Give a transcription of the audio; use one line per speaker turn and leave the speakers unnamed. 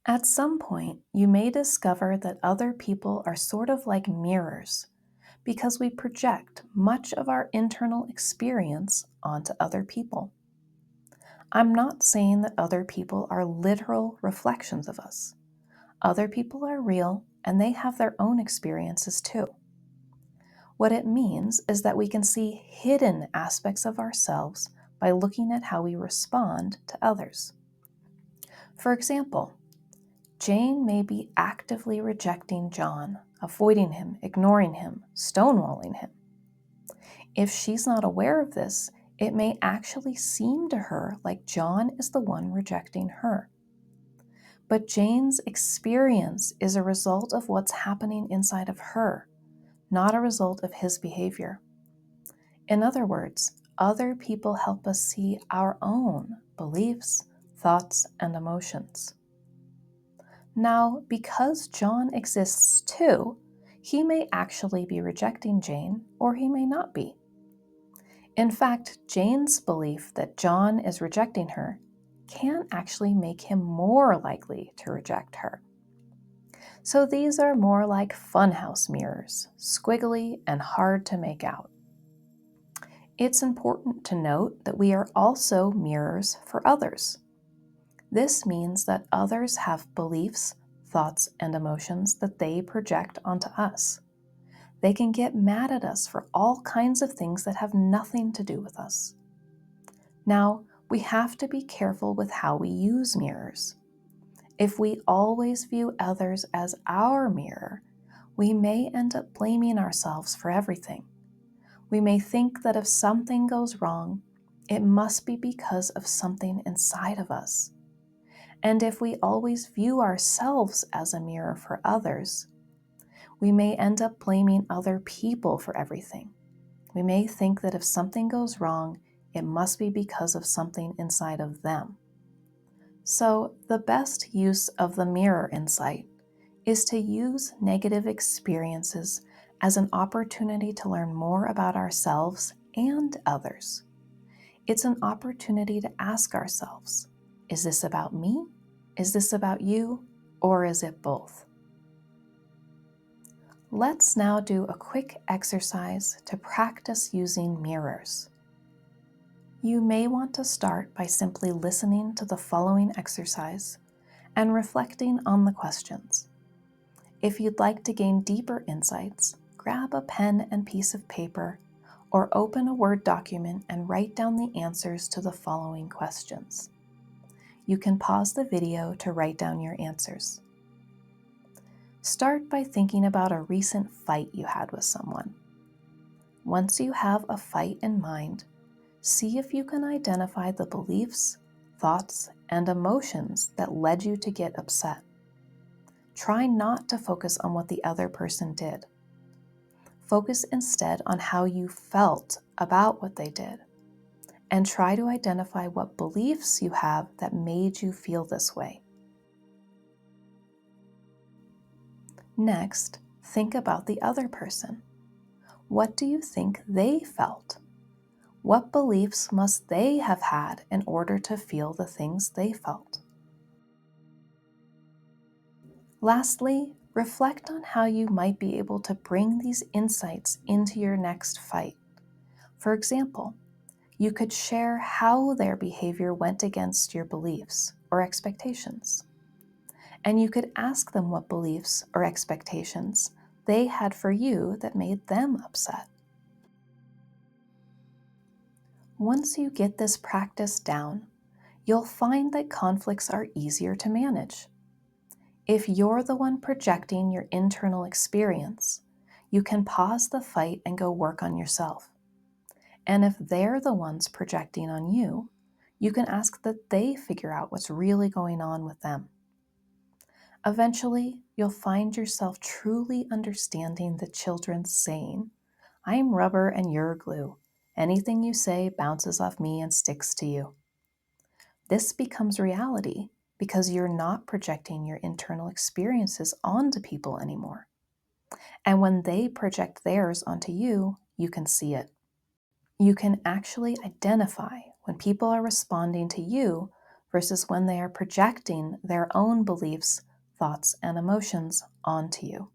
At some point, you may discover that other people are sort of like mirrors because we project much of our internal experience onto other people. I'm not saying that other people are literal reflections of us. Other people are real and they have their own experiences too. What it means is that we can see hidden aspects of ourselves by looking at how we respond to others. For example, Jane may be actively rejecting John, avoiding him, ignoring him, stonewalling him. If she's not aware of this, it may actually seem to her like John is the one rejecting her. But Jane's experience is a result of what's happening inside of her, not a result of his behavior. In other words, other people help us see our own beliefs, thoughts, and emotions. Now, because John exists too, he may actually be rejecting Jane, or he may not be. In fact, Jane's belief that John is rejecting her can actually make him more likely to reject her. So these are more like funhouse mirrors, squiggly and hard to make out. It's important to note that we are also mirrors for others. This means that others have beliefs, thoughts, and emotions that they project onto us. They can get mad at us for all kinds of things that have nothing to do with us. Now, we have to be careful with how we use mirrors. If we always view others as our mirror, we may end up blaming ourselves for everything. We may think that if something goes wrong, it must be because of something inside of us. And if we always view ourselves as a mirror for others, we may end up blaming other people for everything. We may think that if something goes wrong, it must be because of something inside of them. So, the best use of the mirror insight is to use negative experiences as an opportunity to learn more about ourselves and others. It's an opportunity to ask ourselves, is this about me? Is this about you? Or is it both? Let's now do a quick exercise to practice using mirrors. You may want to start by simply listening to the following exercise and reflecting on the questions. If you'd like to gain deeper insights, grab a pen and piece of paper or open a Word document and write down the answers to the following questions. You can pause the video to write down your answers. Start by thinking about a recent fight you had with someone. Once you have a fight in mind, see if you can identify the beliefs, thoughts, and emotions that led you to get upset. Try not to focus on what the other person did. Focus instead on how you felt about what they did, and try to identify what beliefs you have that made you feel this way. Next, think about the other person. What do you think they felt? What beliefs must they have had in order to feel the things they felt? Lastly, reflect on how you might be able to bring these insights into your next fight. For example, you could share how their behavior went against your beliefs or expectations. And you could ask them what beliefs or expectations they had for you that made them upset. Once you get this practice down, you'll find that conflicts are easier to manage. If you're the one projecting your internal experience, you can pause the fight and go work on yourself. And if they're the ones projecting on you, you can ask that they figure out what's really going on with them. Eventually, you'll find yourself truly understanding the children's saying, "I'm rubber and you're glue. Anything you say bounces off me and sticks to you." This becomes reality because you're not projecting your internal experiences onto people anymore. And when they project theirs onto you, you can see it. You can actually identify when people are responding to you versus when they are projecting their own beliefs, thoughts, and emotions onto you.